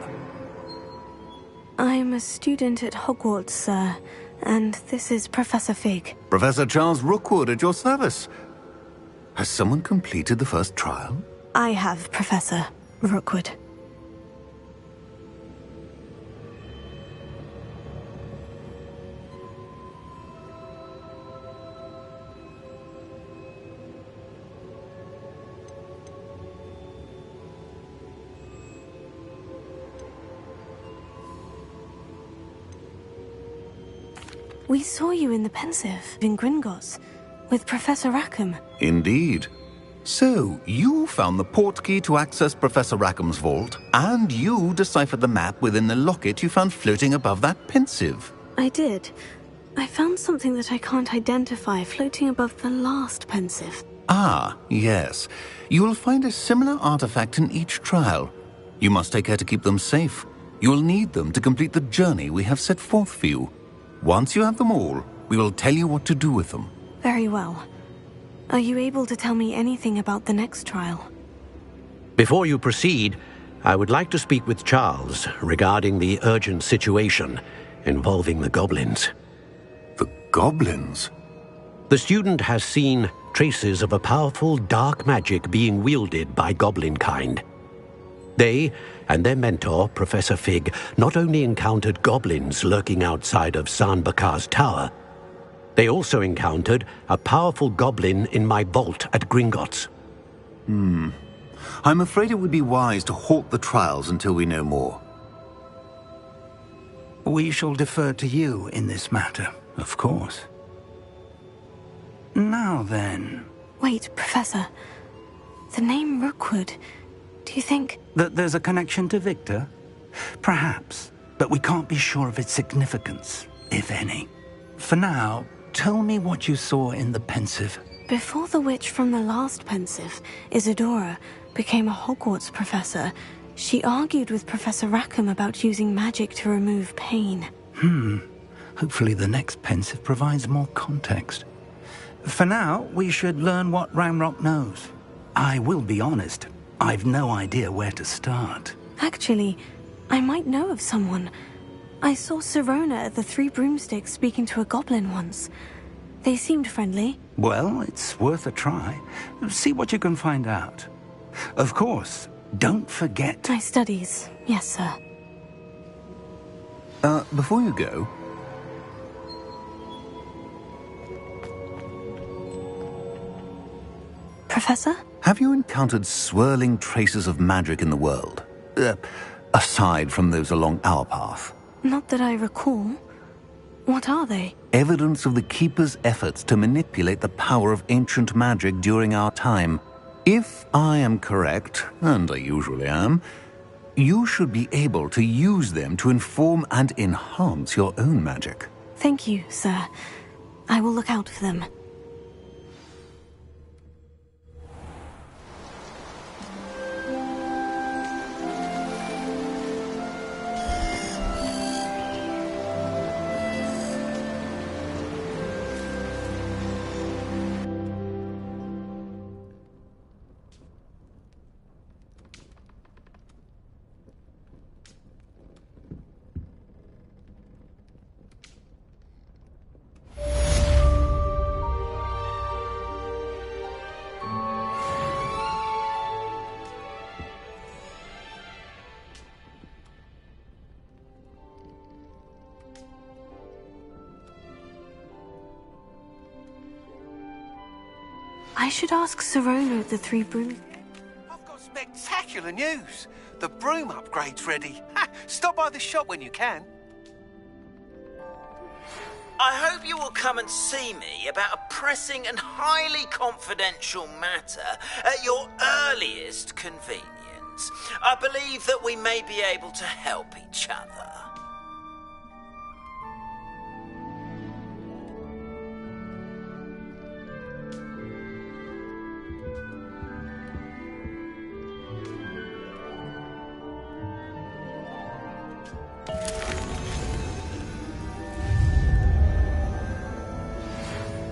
I'm a student at Hogwarts, sir, and this is Professor Fig. Professor Charles Rookwood at your service. Has someone completed the first trial? I have, Professor Rookwood. We saw you in the Pensive in Gringotts with Professor Rackham. Indeed. So, you found the portkey to access Professor Rackham's vault, and you deciphered the map within the locket you found floating above that Pensive. I did. I found something that I can't identify floating above the last Pensive. Ah, yes. You will find a similar artifact in each trial. You must take care to keep them safe. You will need them to complete the journey we have set forth for you. Once you have them all, we will tell you what to do with them. Very well. Are you able to tell me anything about the next trial? Before you proceed, I would like to speak with Charles regarding the urgent situation involving the goblins. The goblins? The student has seen traces of a powerful dark magic being wielded by goblin kind. They and their mentor, Professor Fig, not only encountered goblins lurking outside of San Bakar's tower, they also encountered a powerful goblin in my vault at Gringotts. I'm afraid it would be wise to halt the trials until we know more. We shall defer to you in this matter, of course. Now then... Wait, Professor. The name Rookwood. Do you think... that there's a connection to Victor? Perhaps, but we can't be sure of its significance, if any. For now, tell me what you saw in the Pensive. Before the witch from the last Pensive, Isadora, became a Hogwarts professor, she argued with Professor Rackham about using magic to remove pain. Hopefully the next Pensive provides more context. For now, we should learn what Ramrock knows. I will be honest, I've no idea where to start. Actually, I might know of someone. I saw Sirona at the Three Broomsticks speaking to a goblin once. They seemed friendly. Well, it's worth a try. See what you can find out. Of course, don't forget... My studies, yes, sir. Before you go... Professor? Have you encountered swirling traces of magic in the world? Aside from those along our path? Not that I recall. What are they? Evidence of the Keeper's efforts to manipulate the power of ancient magic during our time. If I am correct, and I usually am, you should be able to use them to inform and enhance your own magic. Thank you, sir. I will look out for them. I should ask Sirona at the Three Broom... I've got spectacular news. The broom upgrade's ready. Stop by the shop when you can. I hope you will come and see me about a pressing and highly confidential matter at your earliest convenience. I believe that we may be able to help each other.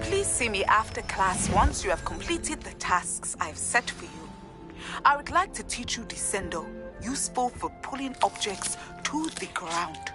Please see me after class once you have completed the tasks I've set for you. I would like to teach you Descendo, useful for pulling objects to the ground.